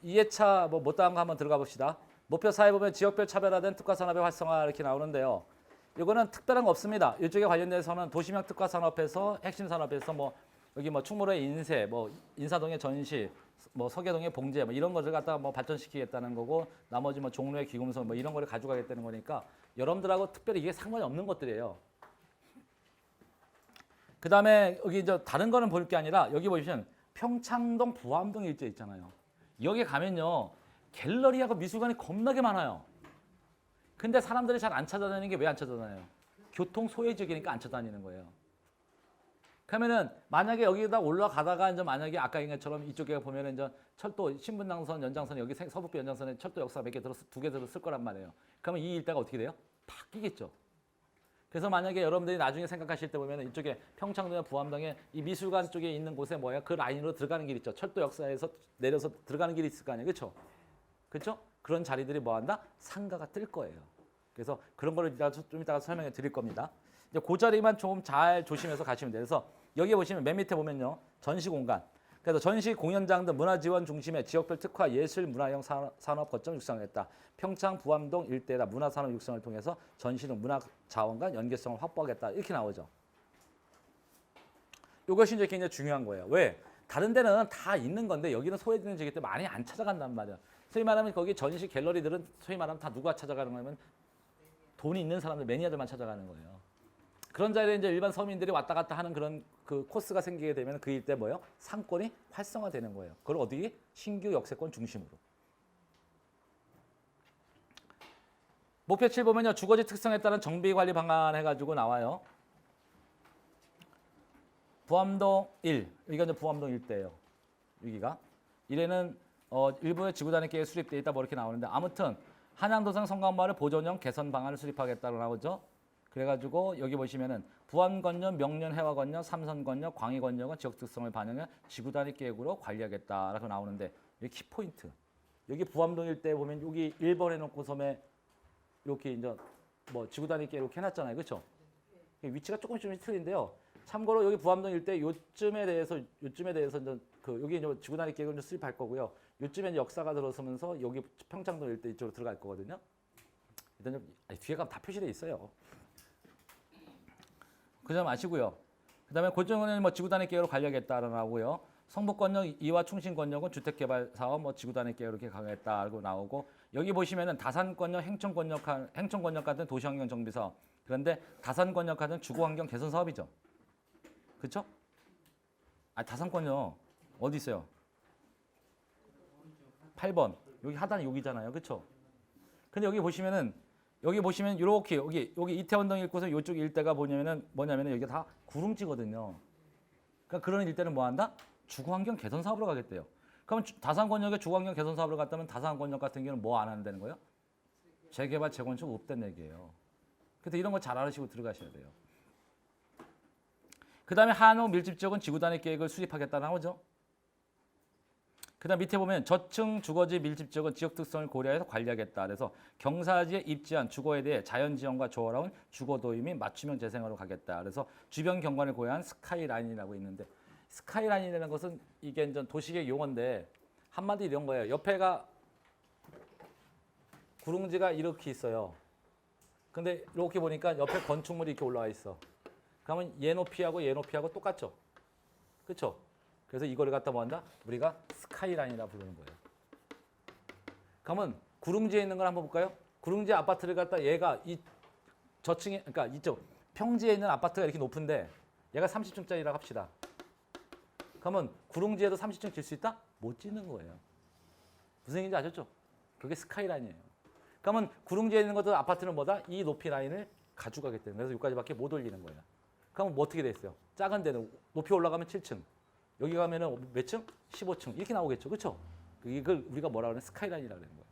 2회차 뭐 못다한 거 한번 들어가 봅시다. 목표 사회 보면 지역별 차별화된 특화산업의 활성화 이렇게 나오는데요. 이거는 특별한 거 없습니다. 이쪽에 관련돼서는 도시명 특화산업에서 핵심 산업에서 뭐 여기 뭐 충무로의 인쇄, 뭐 인사동의 전시, 뭐 서계동의 봉제, 뭐 이런 것을 갖다가 뭐 발전시키겠다는 거고, 나머지 뭐 종로의 귀금속 뭐 이런 거를 가져가겠다는 거니까 여러분들하고 특별히 이게 상관이 없는 것들이에요. 그 다음에 여기 이제 다른 거는 볼 게 아니라 여기 보시면 평창동 부암동 일제 있잖아요. 여기 가면요 갤러리하고 미술관이 겁나게 많아요. 근데 사람들이 잘 안 찾아다니는 게 왜 안 찾아다녀요? 교통 소외지역이니까 안 찾아다니는 거예요. 그러면은 만약에 여기다 올라가다가 이제 만약에 아까 얘기한 것처럼 이쪽에 보면은 이제 철도 신분당선 연장선 여기 서북부 연장선에 철도 역사 몇 개 두 개 들었을 거란 말이에요. 그러면 이 일대가 어떻게 돼요? 바뀌겠죠. 그래서 만약에 여러분들이 나중에 생각하실 때 보면 이쪽에 평창동이나 부암동에 이 미술관 쪽에 있는 곳에 뭐야? 그 라인으로 들어가는 길 있죠. 철도 역사에서 내려서 들어가는 길이 있을 거 아니에요. 그렇죠? 그렇죠? 그런 자리들이 뭐한다? 상가가 뜰 거예요. 그래서 그런 거를 좀 이따가 설명해 드릴 겁니다. 이제 그 자리만 좀 잘 조심해서 가시면 돼요. 그래서 여기 보시면 맨 밑에 보면요. 전시 공간. 그래서 전시 공연장 등 문화 지원 중심의 지역별 특화 예술 문화형 산업 거점 육성했다. 평창 부암동 일대에다 문화 산업 육성을 통해서 전시 등 문화 자원과 연계성을 확보하겠다. 이렇게 나오죠. 이것이 이제 굉장히 중요한 거예요. 왜? 다른 데는 다 있는 건데 여기는 소외되는 지역이 때문에 많이 안 찾아간단 말이야. 소위 말하면 거기 전시 갤러리들은 소위 말하면 다 누가 찾아가는 거냐면 돈이 있는 사람들, 매니아들만 찾아가는 거예요. 그런 자리에 이제 일반 서민들이 왔다 갔다 하는 그런 그 코스가 생기게 되면 그 일대 뭐예요? 상권이 활성화되는 거예요. 그걸 어디? 신규 역세권 중심으로. 목표 7 보면요. 주거지 특성에 따른 정비 관리 방안 해가지고 나와요. 부암동 1. 여기가 이제 부암동 일대예요. 여기가. 1에는 일부의 지구단위 계획 수립되어 있다 뭐 이렇게 나오는데 아무튼 한양도성 성곽마을 보존형 개선 방안을 수립하겠다고 나오죠. 그래가지고 여기 보시면은 부암건역, 명륜해화건역, 삼선건역, 광희건역은 지역 특성을 반영해 지구단위 계획으로 관리하겠다라고 나오는데 여기 키포인트. 여기 부암동 일대 보면 여기 1번 해놓고 섬에 이렇게 이제 뭐 지구단위 계획 이렇게 해놨잖아요, 그렇죠? 위치가 조금씩 틀린데요. 참고로 여기 부암동 일대 요쯤에 대해서 이제 그 여기 이제 지구단위 계획을 좀 수립할 거고요. 요쯤에 이제 역사가 들어서면서 여기 평창동 일대 이쪽으로 들어갈 거거든요. 일단 좀 뒤에 가면 다 표시돼 있어요. 그 점 아시고요. 그다음에 고정은 뭐 지구단위 계획으로 관리하겠다라고 나오고요. 성북건역 2와 충신건역은 주택개발 사업 뭐 지구단위 계획으로 이렇게 가겠다라고 나오고 여기 보시면은 다산건역, 행천건역 같은 도시환경 정비 사업. 그런데 다산건역 같은 주거환경 개선 사업이죠. 그렇죠? 다산건역 어디 있어요? 8번. 여기 하단이 여기잖아요. 그렇죠? 근데 여기 보시면 이렇게 여기 이태원동 일곳은 이쪽 일대가 뭐냐면은 여기가 다 구릉지거든요. 그러니까 그런 일대는 뭐 한다? 주거환경 개선 사업으로 가겠대요. 그러면 다산건역에 주거환경 개선 사업으로 갔다면 다산건역 같은 경우는 뭐 안 한다는 거예요? 재개발, 재건축 없다는 얘기예요. 그래서 이런 거 잘 알으시고 들어가셔야 돼요. 그 다음에 한옥 밀집 지역은 지구단위 계획을 수립하겠다 나오죠. 그 다음 밑에 보면 저층 주거지 밀집 지역은 지역 특성을 고려해서 관리하겠다. 그래서 경사지에 입지한 주거에 대해 자연지형과 조화로운 주거 도입 및 맞춤형 재생으로 가겠다. 그래서 주변 경관을 고려한 스카이라인이라고 있는데 스카이라인이라는 것은 이게 이제 도시계획 용어인데 한마디 이런 거예요. 옆에가 구릉지가 이렇게 있어요. 근데 이렇게 보니까 옆에 건축물이 이렇게 올라와 있어. 그러면 얘 높이하고 얘 높이하고 똑같죠? 그렇죠? 그래서 이거를 갖다 뭐 한다? 우리가 스카이라인이라 부르는 거예요. 그러면 구릉지에 있는 걸 한번 볼까요? 구릉지 아파트를 갖다 얘가 이 저층에 그러니까 이쪽 평지에 있는 아파트가 이렇게 높은데 얘가 30층짜리라고 합시다. 그러면 구릉지에도 30층 질 수 있다? 못 짓는 거예요. 무슨 얘기인지 아셨죠? 그게 스카이라인이에요. 그러면 구릉지에 있는 것도 아파트는 뭐다? 이 높이 라인을 가져가기 때문에 그래서 여기까지밖에 못 올리는 거예요. 그러면 뭐 어떻게 돼 있어요? 작은 데는 높이 올라가면 7층. 여기 가면은 몇 층? 15층. 이렇게 나오겠죠. 그렇죠? 이걸 우리가 뭐라 그러냐? 스카이라인이라고 그러는 거예요.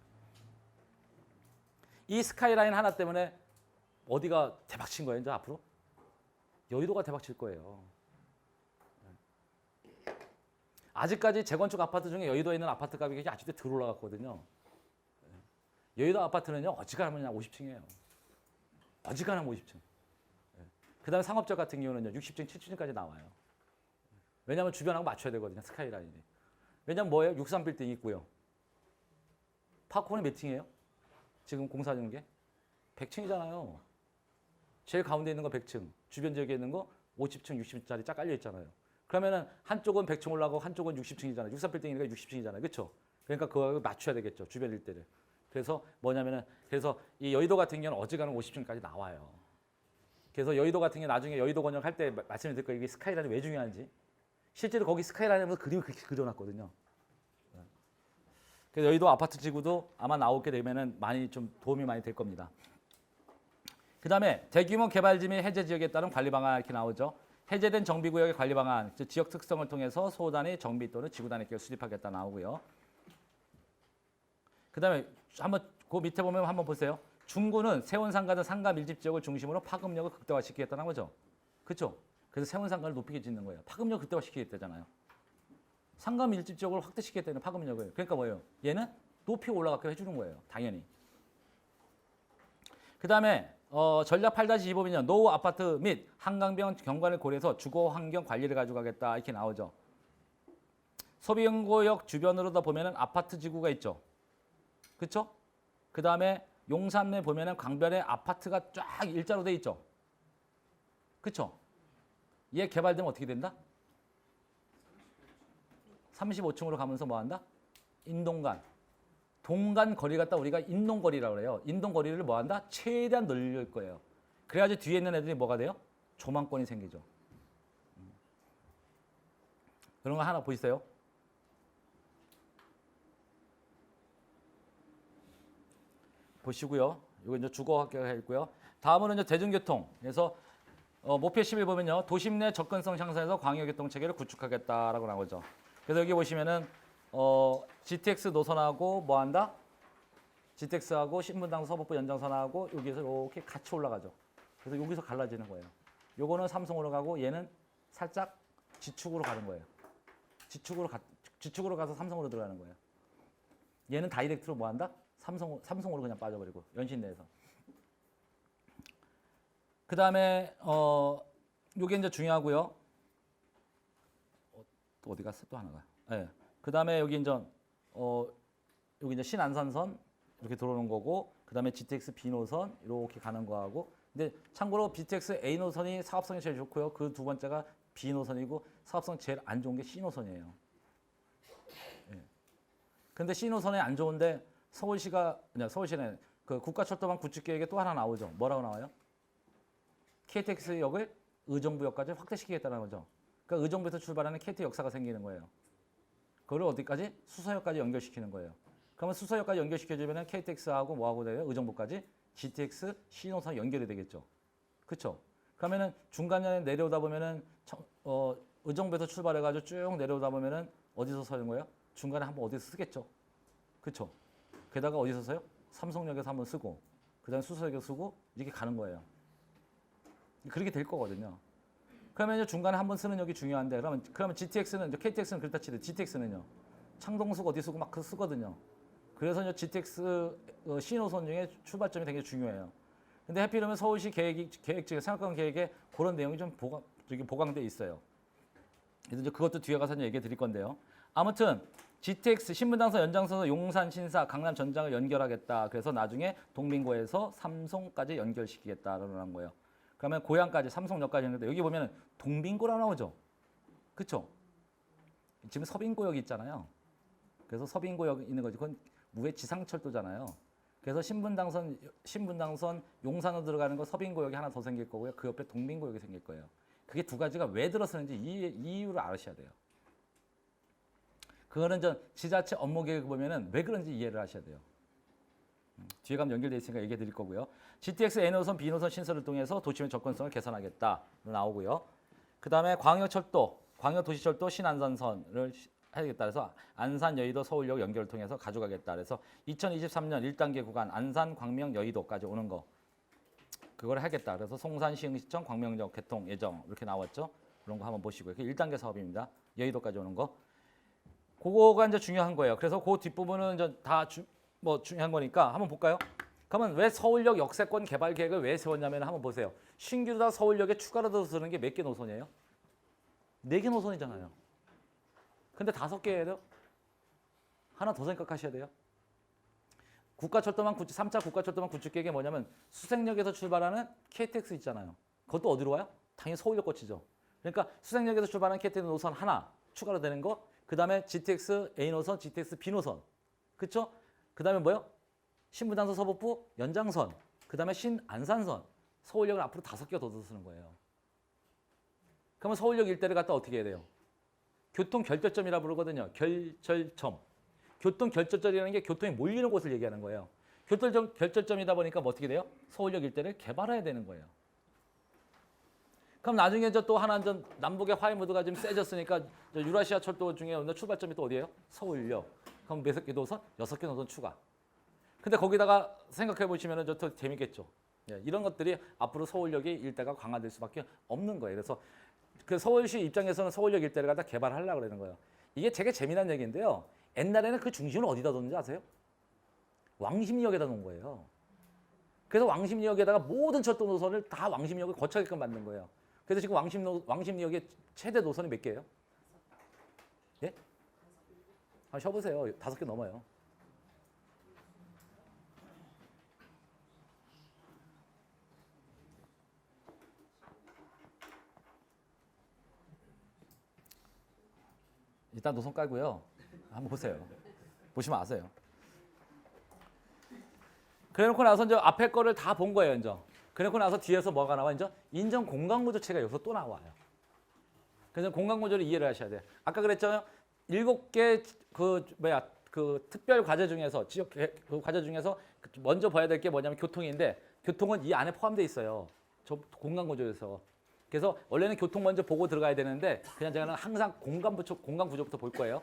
이 스카이라인 하나 때문에 어디가 대박 친 거예요, 이제 앞으로? 여의도가 대박 칠 거예요. 아직까지 재건축 아파트 중에 여의도에 있는 아파트 가격이 아직도 덜 올라갔거든요. 여의도 아파트는요, 어지간하면 50층이에요. 어지간하면 50층. 그 다음에 상업적 같은 경우는요, 60층, 70층까지 나와요. 왜냐하면 주변하고 맞춰야 되거든요. 스카이라인이. 왜냐하면 뭐예요? 63빌딩 있고요. 파크원이 몇 층이에요? 지금 공사 중인 게? 100층이잖아요. 제일 가운데 있는 거 100층, 주변 지역에 있는 거 50층, 60층짜리 쫙 깔려 있잖아요. 그러면은 한쪽은 100층 올라가고 한쪽은 60층이잖아요. 63빌딩이니까 60층이잖아요. 그렇죠? 그러니까 그거 맞춰야 되겠죠. 주변 일대를. 그래서 뭐냐면은 그래서 이 여의도 같은 경우는 어지간하면 50층까지 나와요. 그래서 여의도 같은 경우 나중에 여의도 권역 할 때 말씀을 드릴 거예요. 이게 스카이라인이 왜 중요한지. 실제로 거기 스카이라인에서 그림을 그렇게 그려놨거든요. 그래서 여의도 아파트 지구도 아마 나오게 되면은 많이 좀 도움이 많이 될 겁니다. 그 다음에 대규모 개발지 및 해제 지역에 따른 관리 방안 이렇게 나오죠. 해제된 정비구역의 관리 방안, 즉 지역 특성을 통해서 소단위 정비 또는 지구단위 계획 수립하겠다 나오고요. 그 다음에 한번 그 밑에 보면 한번 보세요. 중구는 세원상가 등 상가 밀집 지역을 중심으로 파급력을 극대화시키겠다는 거죠. 그렇죠? 그래서 세원상가를 높이게 짓는 거예요. 파급력을 극대화시키겠다잖아요. 상가 밀집 지역을 확대시키겠다는 파급력을. 그러니까 뭐예요? 얘는 높이 올라가게 해주는 거예요. 당연히. 그 다음에 전략 8-25면 노후 아파트 및 한강변 경관을 고려해서 주거 환경 관리를 가져가겠다 이렇게 나오죠. 소비연구역 주변으로도 보면은 아파트 지구가 있죠. 그렇죠? 그 다음에 용산에 보면은 강변에 아파트가 쫙 일자로 돼 있죠. 그렇죠? 얘 개발되면 어떻게 된다? 35층으로 가면서 뭐 한다? 인동간. 동간 거리 갖다 우리가 인동거리라고 그래요. 인동거리를 뭐 한다? 최대한 늘릴 거예요. 그래야지 뒤에 있는 애들이 뭐가 돼요? 조망권이 생기죠. 그런 거 하나 보이세요? 보시고요. 이거 이제 주거학계가 있고요. 다음은 이제 대중교통. 그래서 목표 10일 보면요. 도심 내 접근성 향상해서 광역교통 체계를 구축하겠다라고 나오죠. 그래서 여기 보시면은 GTX 노선하고 뭐 한다? GTX하고 신분당 서북부 연장선하고 여기서 이렇게 같이 올라가죠. 그래서 여기서 갈라지는 거예요. 요거는 삼성으로 가고 얘는 살짝 지축으로 가는 거예요. 지축으로 가서 삼성으로 들어가는 거예요. 얘는 다이렉트로 뭐 한다? 삼성으로 그냥 빠져버리고 연신 내에서. 그 다음에 요게 이제 중요하고요. 또 어디 갔어? 또 하나가. 네. 그 다음에 여기 이제 신안산선 이렇게 들어오는 거고, 그 다음에 GTX B 노선 이렇게 가는 거하고. 근데 참고로 GTX A 노선이 사업성이 제일 좋고요. 그 두 번째가 B 노선이고 사업성 제일 안 좋은 게 C 노선이에요. 네. 근데 C 노선이 안 좋은데 서울시는 그 국가철도망 구축 계획에 또 하나 나오죠. 뭐라고 나와요? KTX역을 의정부역까지 확대시키겠다는 거죠. 그러니까 의정부에서 출발하는 KT 역사가 생기는 거예요. 그걸 어디까지? 수서역까지 연결시키는 거예요. 그러면 수서역까지 연결시켜주면 KTX하고 뭐하고 돼요? 의정부까지 GTX 신호선 연결이 되겠죠. 그렇죠? 그러면은 중간에 내려오다 보면은 의정부에서 출발해가지고 쭉 내려오다 보면은 어디서 서는 거예요? 중간에 한번 어디서 쓰겠죠. 그렇죠? 게다가 어디서 서요? 삼성역에서 한번 쓰고, 그다음에 수서역에서 쓰고 이렇게 가는 거예요. 그렇게 될 거거든요. 그러면 이제 중간에 한번 쓰는 역이 중요한데, 그러면 GTX는 이제 KTX는 그렇다 치듯 GTX는요. 창동수가 어디 쓰고 막 그 쓰거든요. 그래서 이제 GTX 신호선 중에 출발점이 되게 중요해요. 근데 하필이면 서울시 계획 생각한 계획에 그런 내용이 좀 보강돼 있어요. 그래서 이제 그것도 뒤에 가서 얘기해 드릴 건데요. 아무튼 GTX 신분당선 연장선에서 용산, 신사, 강남 전장을 연결하겠다. 그래서 나중에 동빙고에서 삼성까지 연결시키겠다라는 거예요. 그러면 고양까지 삼성역까지 했는데 여기 보면 동빙고라고 나오죠. 그렇죠? 지금 서빙고역 있잖아요. 그래서 서빙고역 있는 거지. 그건 무해 지상철도잖아요. 그래서 신분당선 용산으로 들어가는 거 서빙고역이 하나 더 생길 거고요. 그 옆에 동빙고역이 생길 거예요. 그게 두 가지가 왜 들어서는지 이 이유를 아셔야 돼요. 그거는 지자체 업무 계획을 보면은 왜 그런지 이해를 하셔야 돼요. 뒤에 가면 연결되어 있으니까 얘기해 드릴 거고요. GTX A노선, B노선 신설을 통해서 도심의 접근성을 개선하겠다 나오고요. 그 다음에 광역도시철도 신안산선을 하겠다. 그래서 안산, 여의도, 서울역 연결을 통해서 가져가겠다. 그래서 2023년 1단계 구간 안산, 광명, 여의도까지 오는 거. 그걸 하겠다. 그래서 송산, 시흥시청, 광명역 개통 예정 이렇게 나왔죠. 그런 거 한번 보시고요. 그게 1단계 사업입니다. 여의도까지 오는 거. 그거가 이제 중요한 거예요. 그래서 그 뒷부분은 이제 다 중요한 거니까 한번 볼까요? 그러면 왜 서울역 역세권 개발 계획을 왜 세웠냐면 한번 보세요. 신규 다 서울역에 추가로 들어서는 게 몇 개 노선이에요? 4개 노선이잖아요. 근데 5개 해야 돼요. 하나 더 생각하셔야 돼요. 국가철도망 3차 국가철도망 구축 계획이 뭐냐면 수색역에서 출발하는 KTX 있잖아요. 그것도 어디로 와요? 당연히 서울역 거치죠. 그러니까 수색역에서 출발하는 KTX 노선 하나 추가로 되는 거. 그 다음에 GTX A 노선, GTX B 노선. 그쵸? 그 다음에 뭐요? 신분당선 서북부 연장선. 그 다음에 신안산선. 서울역을 앞으로 5개 더 쓰는 거예요. 그러면 서울역 일대를 갖다 어떻게 해야 돼요? 교통 결절점이라 부르거든요. 결절점. 교통 결절점이라는 게 교통이 몰리는 곳을 얘기하는 거예요. 결절점이다 보니까 뭐 어떻게 돼요? 서울역 일대를 개발해야 되는 거예요. 그럼 나중에 또 하나 남북의 화해 무드가 좀 세졌으니까 유라시아 철도 중에 출발점이 또 어디예요? 서울역. 그럼 몇 개 노선? 6개 노선 추가. 근데 거기다가 생각해 보시면 더 재밌겠죠. 예, 이런 것들이 앞으로 서울역이 일대가 강화될 수밖에 없는 거예요. 그래서 그 서울시 입장에서는 서울역 일대를 갖다 개발하려고 그러는 거예요. 이게 되게 재미난 얘기인데요. 옛날에는 그 중심을 어디다 뒀는지 아세요? 왕십리역에다 놓은 거예요. 그래서 왕십리역에다가 모든 철도 노선을 다 왕십리역을 거쳐게끔 만든 거예요. 그래서 지금 왕십리역의 최대 노선이 몇 개예요? 예? 한번 쉬어보세요. 5개 넘어요. 일단 노선 깔고요. 한번 보세요. 보시면 아세요. 그래놓고 나서 이제 앞에 거를 다 본 거예요, 이제. 그래놓고 나서 뒤에서 뭐가 나와, 이제? 인정 공간구조체가 여기서 또 나와요. 그래서 공간구조를 이해를 하셔야 돼요. 아까 그랬잖아요. 7개 그 특별 과제 중에서 지역 그 과제 중에서 먼저 봐야 될 게 뭐냐면 교통인데 교통은 이 안에 포함되어 있어요. 저 공간구조에서. 그래서 원래는 교통 먼저 보고 들어가야 되는데 그냥 제가 항상 공간구조부터 볼 거예요.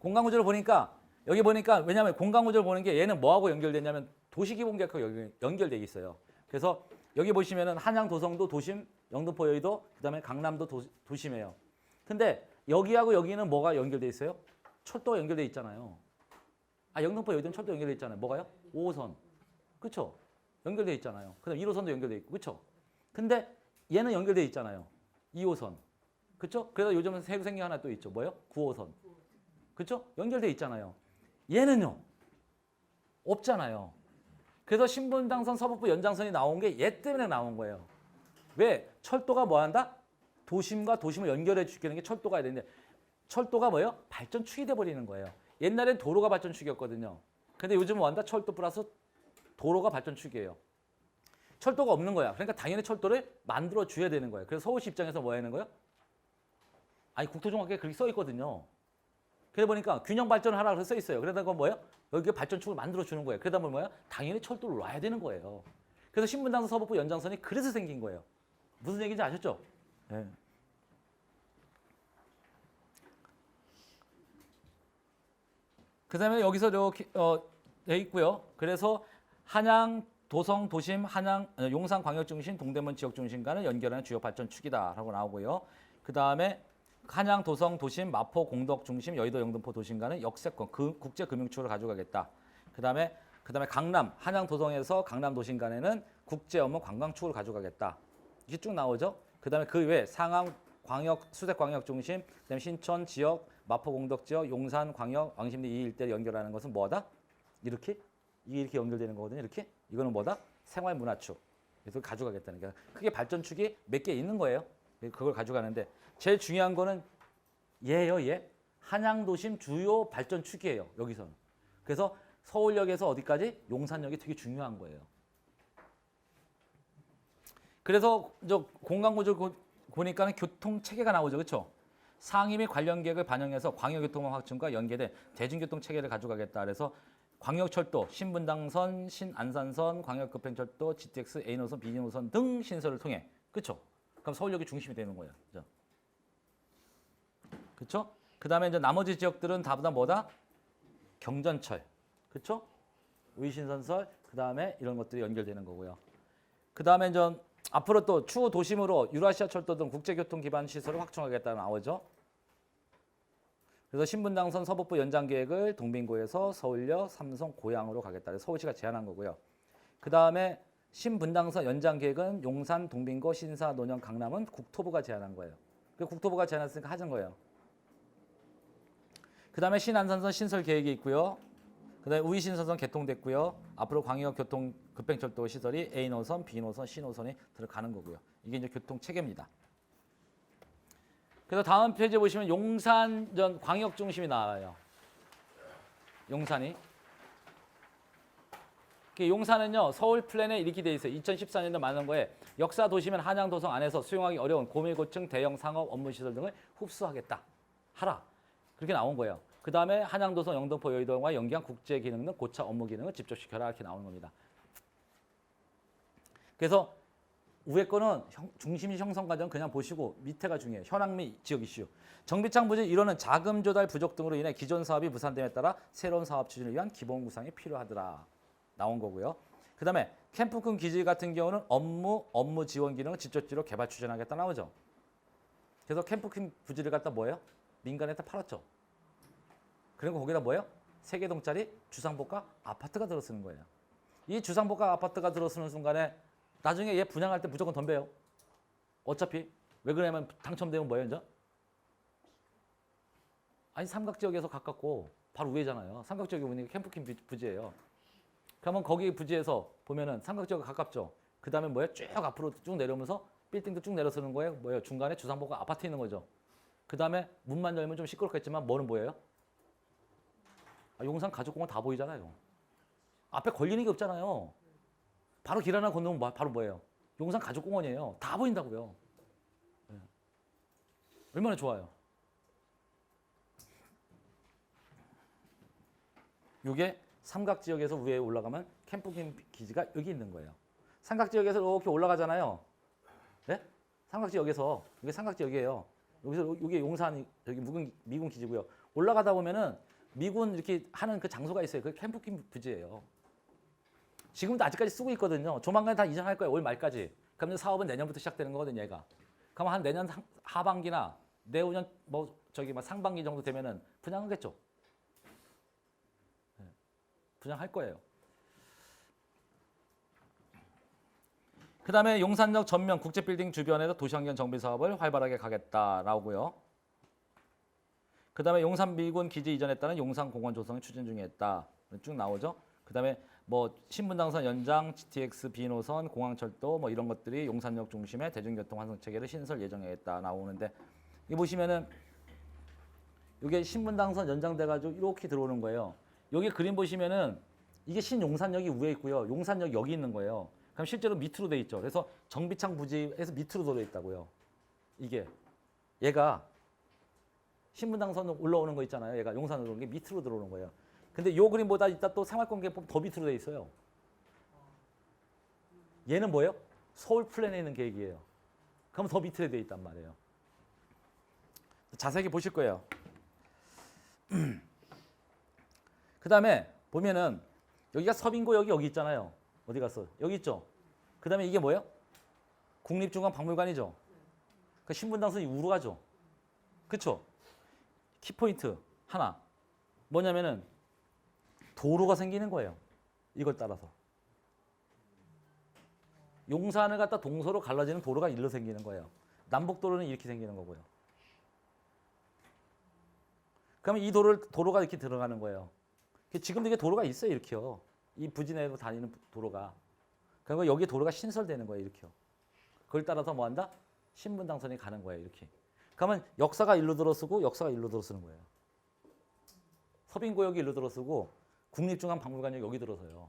공간구조를 보니까 여기 보니까 왜냐하면 공간구조를 보는 게 얘는 뭐하고 연결되냐면 도시기본계획하고 연결돼 있어요. 그래서 여기 보시면은 한양 도성도 도심, 영등포 여의도, 그다음에 강남도 도심이에요. 근데 여기하고 여기는 뭐가 연결돼 있어요? 철도가 연결돼 있잖아요. 아, 영등포 여의도는 철도 연결돼 있잖아요. 뭐가요? 5호선. 그렇죠? 연결돼 있잖아요. 그다음 1호선도 연결돼 있고. 그렇죠? 근데 얘는 연결돼 있잖아요. 2호선. 그렇죠? 그래서 요즘은 새로 생긴 하나 또 있죠. 뭐요? 9호선. 그렇죠? 연결돼 있잖아요. 얘는요. 없잖아요. 그래서 신분당선 서북부 연장선이 나온 게 얘 때문에 나온 거예요. 왜? 철도가 뭐 한다? 도심과 도심을 연결해 주는 게 철도가 되는데 철도가 뭐예요? 발전축이 돼 버리는 거예요. 옛날엔 도로가 발전축이었거든요. 근데 요즘은 뭐 한다? 철도 플러스 도로가 발전축이에요. 철도가 없는 거야. 그러니까 당연히 철도를 만들어 줘야 되는 거예요. 그래서 서울시 입장에서 뭐 하는 거예요? 아니 국토종합계획에 그렇게 써 있거든요. 그래 보니까 균형 발전을 하라 그래서 써 있어요. 그러다 그 뭐예요? 여기 발전축을 만들어 주는 거예요. 그러다 보면 뭐예요? 당연히 철도를 놔야 되는 거예요. 그래서 신분당선 서북부 연장선이 그래서 생긴 거예요. 무슨 얘기인지 아셨죠? 네. 그다음에 여기서 이렇게 돼 있고요. 그래서 한양 도성 도심 한양 용산 광역중심 동대문 지역중심과는 연결하는 주요 발전축이다라고 나오고요. 그다음에 한양 도성 도심 마포 공덕 중심 여의도 영등포 도심과는 역세권 국제 금융축을 가져가겠다. 그다음에 강남 한양 도성에서 강남 도심 간에는 국제 업무 관광축을 가져가겠다. 이게 쭉 나오죠. 그다음에 그 외 상암 광역 수색 광역 중심, 그다음에 신천 지역, 마포 공덕 지역, 용산 광역, 왕십리 이 일대를 연결하는 것은 뭐다? 이게 이렇게 연결되는 거거든요. 이렇게 이거는 뭐다? 생활 문화축. 그래서 가져가겠다는 게 크게 발전축이 몇 개 있는 거예요. 그걸 가져가는데 제일 중요한 거는 얘예요. 얘 한양 도심 주요 발전축이에요. 여기서는. 그래서 서울역에서 어디까지? 용산역이 되게 중요한 거예요. 그래서 저 공간구조 보니까는 교통 체계가 나오죠, 그렇죠? 상위 및 관련 계획을 반영해서 광역교통망 확충과 연계된 대중교통 체계를 가져가겠다. 그래서 광역철도, 신분당선, 신안산선, 광역급행철도, GTX A노선, B노선 등 신설을 통해, 그렇죠? 그럼 서울역이 중심이 되는 거예요, 그렇죠? 그 다음에 이제 나머지 지역들은 다보다 뭐다? 경전철, 그렇죠? 의신선설, 그 다음에 이런 것들이 연결되는 거고요. 그 다음에 이제 앞으로 또 추후 도심으로 유라시아 철도 등 국제교통 기반 시설을 확충하겠다 나오죠. 그래서 신분당선 서북부 연장 계획을 동빙고에서 서울역, 삼성, 고양으로 가겠다. 그래서 서울시가 제안한 거고요. 그 다음에 신분당선 연장 계획은 용산, 동빙고, 신사, 논현, 강남은 국토부가 제안한 거예요. 그 국토부가 제안했으니까 하는 거예요. 그다음에 신안산선 신설 계획이 있고요. 그다음에 우이신선선 개통됐고요. 앞으로 광역 교통 급행철도 시설이 A 노선, B 노선, C 노선이 들어가는 거고요. 이게 이제 교통 체계입니다. 그래서 다음 페이지에 보시면 용산전 광역 중심이 나와요. 용산이. 용산은요 서울 플랜에 이렇게 돼 있어요. 2014년도 만든 거에 역사 도시면 한양 도성 안에서 수용하기 어려운 고밀고층 대형 상업 업무 시설 등을 흡수하겠다. 하라. 그렇게 나온 거예요. 그 다음에 한양 도성 영등포 여의도와 연계한 국제 기능 등 고차 업무 기능을 집중시켜라 이렇게 나오는 겁니다. 그래서 위에 거는 중심 형성 과정 그냥 보시고 밑에가 중요해요. 현황 및 지역 이슈. 정비창 부지 이론은 자금 조달 부족 등으로 인해 기존 사업이 무산됨에 따라 새로운 사업 추진을 위한 기본 구상이 필요하더라. 나온 거고요. 그 다음에 캠프군 기지 같은 경우는 업무 지원 기능을 직접적으로 개발 추진하겠다 나오죠. 그래서 캠프군 부지를 갖다 뭐예요? 민간에다 팔았죠. 그리고 거기다 뭐예요? 3개동짜리 주상복합 아파트가 들어서는 거예요. 이 주상복합 아파트가 들어서는 순간에 나중에 얘 분양할 때 무조건 덤벼요. 어차피 왜 그러냐면 당첨되면 뭐예요, 이제? 아니 삼각지역에서 가깝고 바로 위에잖아요. 삼각지역에 오는 게 캠프킨 부지예요. 그러면 거기 부지에서 보면은 삼각지역에 가깝죠. 그 다음에 뭐예요? 쭉 앞으로 쭉 내려오면서 빌딩도 쭉 내려서는 거예요. 뭐예요? 중간에 주상복합 아파트 있는 거죠. 그 다음에 문만 열면 좀 시끄럽겠지만 뭐는 뭐예요? 용산 가족공원 다 보이잖아요. 앞에 걸리는 게 없잖아요. 바로 길 하나 건너면 바로 뭐예요? 용산 가족공원이에요. 다 보인다고요. 네. 얼마나 좋아요. 이게 삼각지역에서 위에 올라가면 캠프긴 기지가 여기 있는 거예요. 삼각지역에서 이렇게 올라가잖아요. 네? 삼각지역에서 이게 삼각지역이에요. 여기서 이게 용산 여기 미군 기지고요. 올라가다 보면은 미군 이렇게 하는 그 장소가 있어요. 그 캠프킨 부지예요. 지금도 아직까지 쓰고 있거든요. 조만간 다 이전할 거예요. 올 말까지. 그럼 사업은 내년부터 시작되는 거거든요, 얘가. 그럼 한 내년 하반기나 내후년 상반기 정도 되면은 분양하겠죠. 네. 분양할 거예요. 그 다음에 용산역 전면 국제빌딩 주변에서 도시환경 정비 사업을 활발하게 가겠다라고요. 그 다음에 용산 미군 기지 이전에 따른 용산 공원 조성을 추진 중에 있다. 쭉 나오죠. 그 다음에 뭐 신분당선 연장, GTX B노선, 공항철도 뭐 이런 것들이 용산역 중심의 대중교통 환승 체계를 신설 예정에 있다 나오는데 이 보시면은 이게 신분당선 연장돼가지고 이렇게 들어오는 거예요. 여기 그림 보시면은 이게 신용산역이 위에 있고요. 용산역 여기 있는 거예요. 그럼 실제로 밑으로 돼 있죠. 그래서 정비창 부지에서 밑으로 들어 있다고요. 이게 얘가 신분당선 올라오는 거 있잖아요. 얘가 용산으로 오는 게 밑으로 들어오는 거예요. 근데 요 그림보다 이따 또 생활권계법 더 밑으로 돼 있어요. 얘는 뭐예요? 서울 플랜에 있는 계획이에요. 그럼 더 밑으로 돼 있단 말이에요. 자세히 보실 거예요. 그 다음에 보면은 여기가 서빙고 여기 있잖아요. 어디 갔어? 여기 있죠. 그 다음에 이게 뭐예요? 국립중앙박물관이죠. 그 신분당선이 우로 가죠. 그쵸? 키포인트 하나. 뭐냐면은 도로가 생기는 거예요. 이걸 따라서. 용산을 갖다 동서로 갈라지는 도로가 일로 생기는 거예요. 남북도로는 이렇게 생기는 거고요. 그러면 이 도로가 이렇게 들어가는 거예요. 지금도 이게 도로가 있어요. 이렇게요. 이 부지 내로 다니는 도로가. 그러면 여기 도로가 신설되는 거예요. 이렇게요. 그걸 따라서 뭐 한다? 신분당선이 가는 거예요. 이렇게. 그러면 역사가 일로 들어서고 역사가 일로 들어서는 거예요. 서빙구역이 일로 들어서고 국립중앙박물관이 여기 들어서요.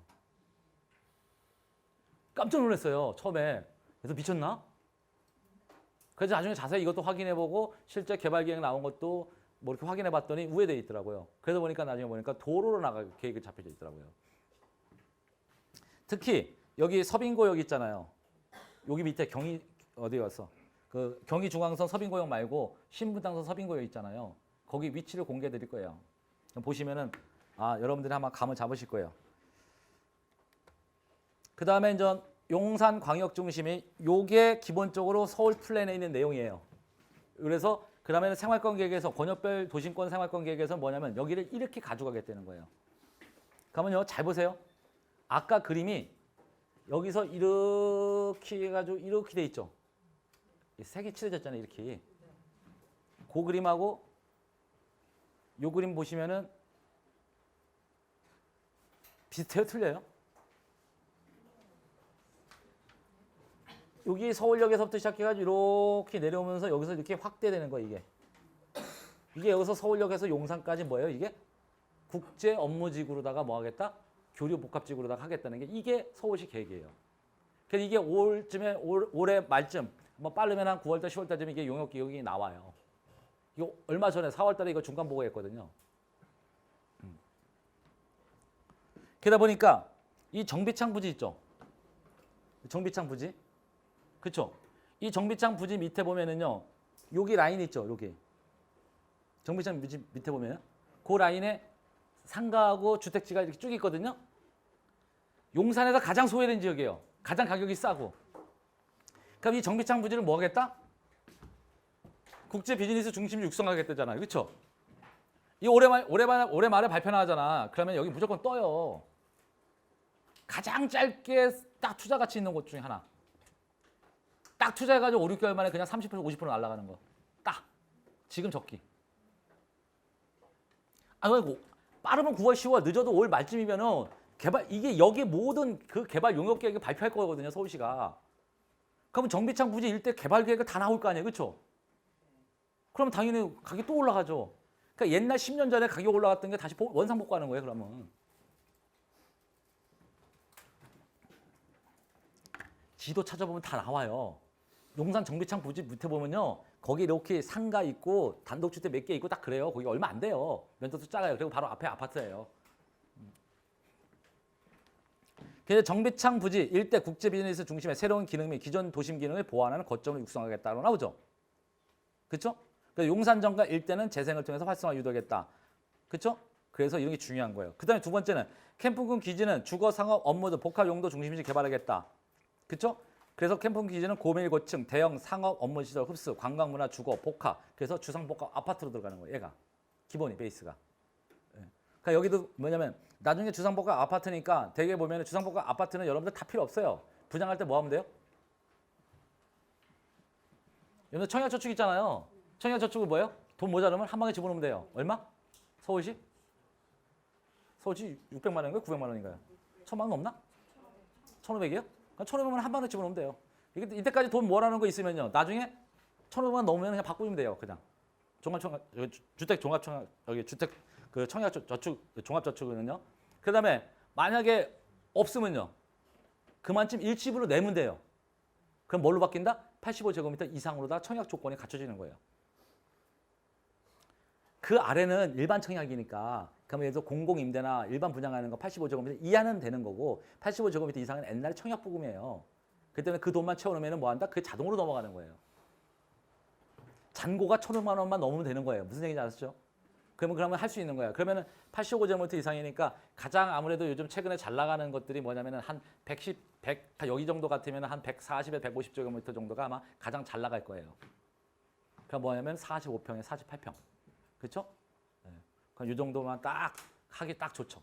깜짝 놀랐어요. 처음에. 그래서 미쳤나? 그래서 나중에 자세히 이것도 확인해보고 실제 개발 계획 나온 것도 뭐 이렇게 확인해봤더니 우회되어 있더라고요. 그래서 보니까 나중에 보니까 도로로 나갈 계획이 잡혀져 있더라고요. 특히 여기 서빙구역 있잖아요. 여기 밑에 경의 어디 갔어? 그 경의중앙선 서빙구역 말고 신분당선 서빙구역 있잖아요. 거기 위치를 공개해 드릴 거예요. 보시면은 여러분들이 아마 감을 잡으실 거예요. 그 다음에 이제 용산 광역 중심이 요게 기본적으로 서울 플랜에 있는 내용이에요. 그래서 그 다음에는 생활권 계획에서 권역별 도심권 생활권 계획에서 뭐냐면 여기를 이렇게 가져가겠다는 거예요. 그러면요 잘 보세요. 아까 그림이 여기서 이렇게 해가지고 이렇게 돼 있죠. 색이 칠해졌잖아요. 이렇게. 그 그림하고 요 그림 보시면은 비슷해요, 틀려요? 여기 서울역에서부터 시작해가지고 이렇게 내려오면서 여기서 이렇게 확대되는 거예요, 이게. 이게 여기서 서울역에서 용산까지 뭐예요, 이게? 국제 업무지구로다가 뭐 하겠다? 교류 복합지구로다가 하겠다는 게 이게 서울시 계획이에요. 그래서 이게 올해 말쯤, 뭐 빠르면 한 9월달, 10월달쯤 이게 용역기획이 나와요. 이거 얼마 전에 4월달에 이거 중간 보고했거든요. 그러다 보니까 이 정비창 부지 있죠? 정비창 부지. 그렇죠? 이 정비창 부지 밑에 보면은요. 여기 라인 있죠? 여기. 정비창 부지 밑에 보면 그 라인에 상가하고 주택지가 이렇게 쭉 있거든요. 용산에서 가장 소외된 지역이에요. 가장 가격이 싸고. 그럼 이 정비창 부지를 뭐 하겠다? 국제 비즈니스 중심 육성하겠다잖아요. 그렇죠? 이 올해 말에 발표 나가잖아. 그러면 여기 무조건 떠요. 가장 짧게 딱 투자 가치 있는 곳 중에 하나. 딱 투자해가지고 5, 6개월 만에 그냥 30% 50% 날아가는 거. 딱. 지금 적기. 아이고 빠르면 9월 10월 늦어도 올 말쯤이면은 이게 여기 모든 그 개발 용역 계획을 발표할 거거든요. 서울시가. 그러면 정비창 부지 일대 개발 계획을 다 나올 거 아니에요. 그렇죠? 그러면 당연히 가격이 또 올라가죠. 그러니까 옛날 10년 전에 가격 올라갔던 게 다시 원상복구하는 거예요. 그러면. 지도 찾아보면 다 나와요. 용산 정비창 부지 밑에 보면요. 거기 이렇게 상가 있고 단독주택 몇 개 있고 딱 그래요. 거기 얼마 안 돼요. 면적도 작아요. 그리고 바로 앞에 아파트예요. 그래서 정비창 부지 일대 국제 비즈니스 중심의 새로운 기능 및 기존 도심 기능을 보완하는 거점을 육성하겠다고 나오죠. 그렇죠? 그래서 용산정가 일대는 재생을 통해서 활성화 유도하겠다. 그렇죠? 그래서 이런 게 중요한 거예요. 그다음에 두 번째는 캠핑군 기지는 주거 상업 업무 등 복합 용도 중심지 개발하겠다. 그렇죠? 그래서 캠핑 기지는 고밀 고층 대형 상업 업무 시설 흡수 관광 문화 주거 복합 그래서 주상 복합 아파트로 들어가는 거예요. 얘가 기본이 베이스가. 그러니까 여기도 뭐냐면 나중에 주상 복합 아파트니까 대개 보면 주상 복합 아파트는 여러분들 다 필요 없어요. 분양할 때 뭐 하면 돼요? 여러분들 청약저축 있잖아요. 청약저축은 뭐예요? 돈 모자르면 한 방에 집어넣으면 돼요. 얼마? 서울시 600만 원인가요? 900만 원인가요? 1000만 원 넘나? 1500이요? 1,500만 원 한 방에 집어넣으면 돼요. 이때까지 돈 모아라는 거 있으면요. 나중에 1,500만 원 넘으면 그냥 바꾸면 돼요. 그냥. 주택 종합청약 여기 주택 그 청약저축 종합저축은요. 그다음에 만약에 없으면요. 그만큼 일시불로 내면 돼요. 그럼 뭘로 바뀐다? 85제곱미터 이상으로 다 청약 조건이 갖춰지는 거예요. 그 아래는 일반 청약이니까 그러면 예를 들어 공공임대나 일반 분양하는 거 85제곱미터 이하는 되는 거고 85제곱미터 이상은 옛날에 청약부금이에요. 그 때문에 그 돈만 채워놓으면 뭐 한다? 그게 자동으로 넘어가는 거예요. 잔고가 1,500만 원만 넘으면 되는 거예요. 무슨 얘기인지 아시죠? 그러면 할 수 있는 거예요. 그러면 85제곱미터 이상이니까 가장 아무래도 요즘 최근에 잘 나가는 것들이 뭐냐면 한 100, 여기 정도 같으면 한 140에 150제곱미터 정도가 아마 가장 잘 나갈 거예요. 그럼 뭐냐면 45평에 48평. 그렇죠? 네. 그럼 이 정도만 딱 하기 딱 좋죠.